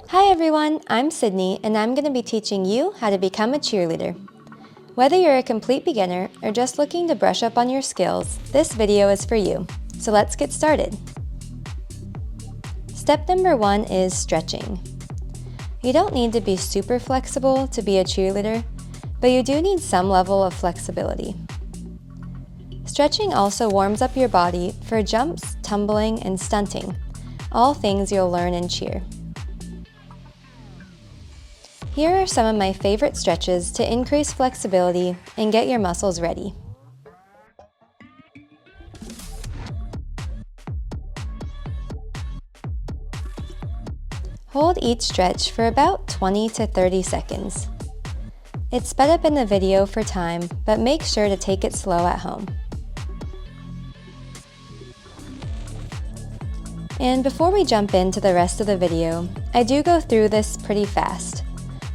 Hi everyone, I'm Sydney and I'm going to be teaching you how to become a cheerleader. Whether you're a complete beginner or just looking to brush up on your skills, this video is for you. So let's get started. Step number 1 is stretching. You don't need to be super flexible to be a cheerleader, but you do need some level of flexibility. Stretching also warms up your body for jumps, tumbling, and stunting, all things you'll learn in cheer. Here are some of my favorite stretches to increase flexibility and get your muscles ready. Hold each stretch for about 20 to 30 seconds. It's sped up in the video for time, but make sure to take it slow at home. And before we jump into the rest of the video, I do go through this pretty fast.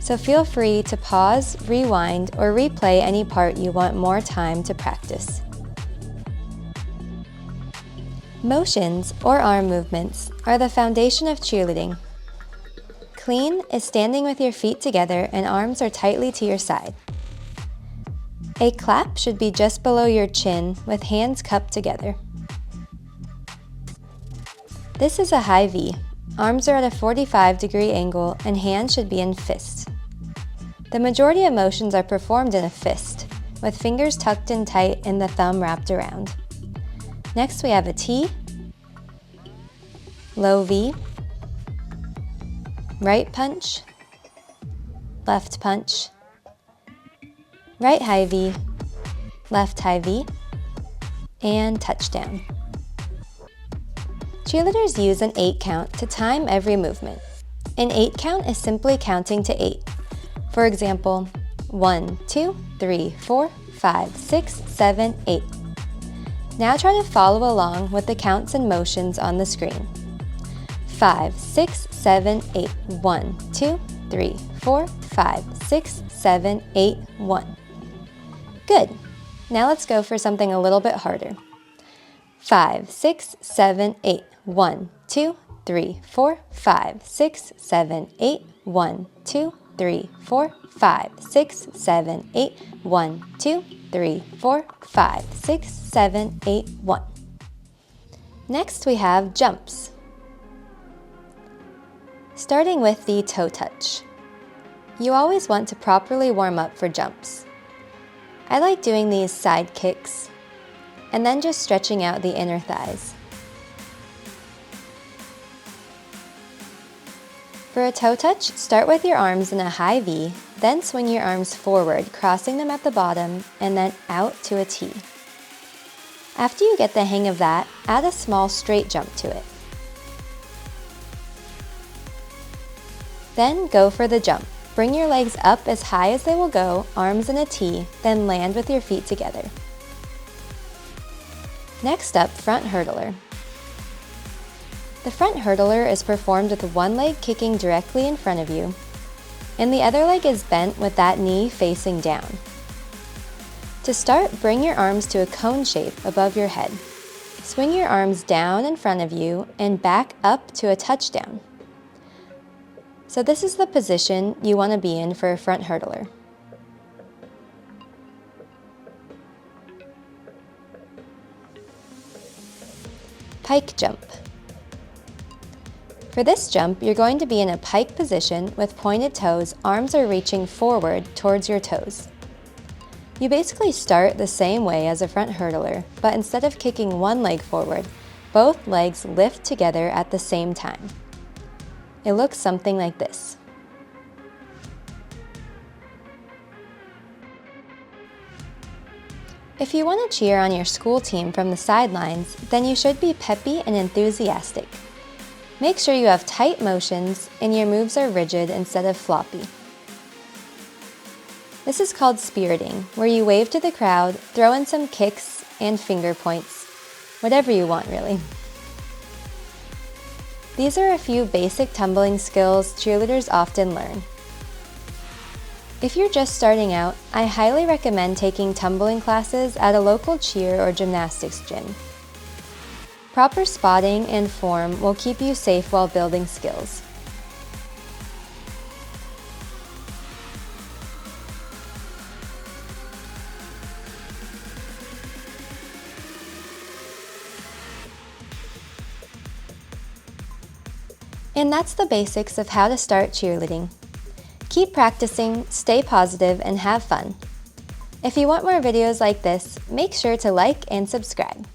So feel free to pause, rewind, or replay any part you want more time to practice. Motions, or arm movements, are the foundation of cheerleading. Clean is standing with your feet together and arms are tightly to your side. A clap should be just below your chin with hands cupped together. This is a high V. Arms are at a 45-degree angle and hands should be in fists. The majority of motions are performed in a fist, with fingers tucked in tight and the thumb wrapped around. Next we have a T, low V, right punch, left punch, right high V, left high V, and touchdown. Cheerleaders use an 8 count to time every movement. An 8 count is simply counting to 8. For example, 1, 2, 3, 4, 5, 6, 7, 8. Now try to follow along with the counts and motions on the screen. 5, 6, 7, 8, 1, 2, 3, 4, 5, 6, 7, 8, 1. Good. Now let's go for something a little bit harder. 5, 6, 7, 8, 1, 2, 3, 4, 5, 6, 7, 8, 1, 2, 3, 4, 5, 6, 7, 8, 1, 2, 3, 4, 5, 6, 7, 8, 1. Next we have jumps. Starting with the toe touch. You always want to properly warm up for jumps. I like doing these side kicks and then just stretching out the inner thighs. For a toe touch, start with your arms in a high V, then swing your arms forward, crossing them at the bottom, and then out to a T. After you get the hang of that, add a small straight jump to it. Then go for the jump. Bring your legs up as high as they will go, arms in a T, then land with your feet together. Next up, front hurdler. The front hurdler is performed with one leg kicking directly in front of you, and the other leg is bent with that knee facing down. To start, bring your arms to a cone shape above your head. Swing your arms down in front of you and back up to a touchdown. So this is the position you want to be in for a front hurdler. Pike jump. For this jump, you're going to be in a pike position with pointed toes, arms are reaching forward towards your toes. You basically start the same way as a front hurdler, but instead of kicking one leg forward, both legs lift together at the same time. It looks something like this. If you want to cheer on your school team from the sidelines, then you should be peppy and enthusiastic. Make sure you have tight motions and your moves are rigid instead of floppy. This is called spiriting, where you wave to the crowd, throw in some kicks and finger points, whatever you want really. These are a few basic tumbling skills cheerleaders often learn. If you're just starting out, I highly recommend taking tumbling classes at a local cheer or gymnastics gym. Proper spotting and form will keep you safe while building skills. And that's the basics of how to start cheerleading. Keep practicing, stay positive, and have fun. If you want more videos like this, make sure to like and subscribe.